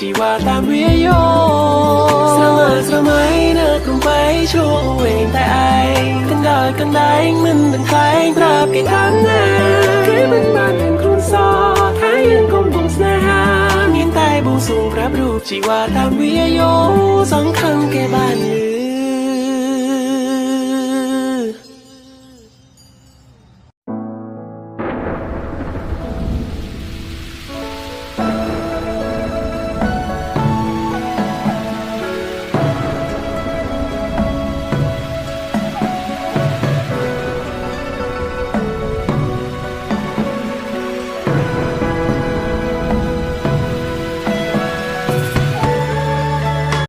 จีวาตามวิโยสมัยสมัยเนื้อกลุ่มไปช่วงเวงแต่ไอกันได้มันดังใครตราบกี่ครั้งหน้าเคยมันบ้านเป็นครูสอท้ายยังคงบ่งสนาหาเมียนใต้บูสูงพระรูปจีวาตามวิโย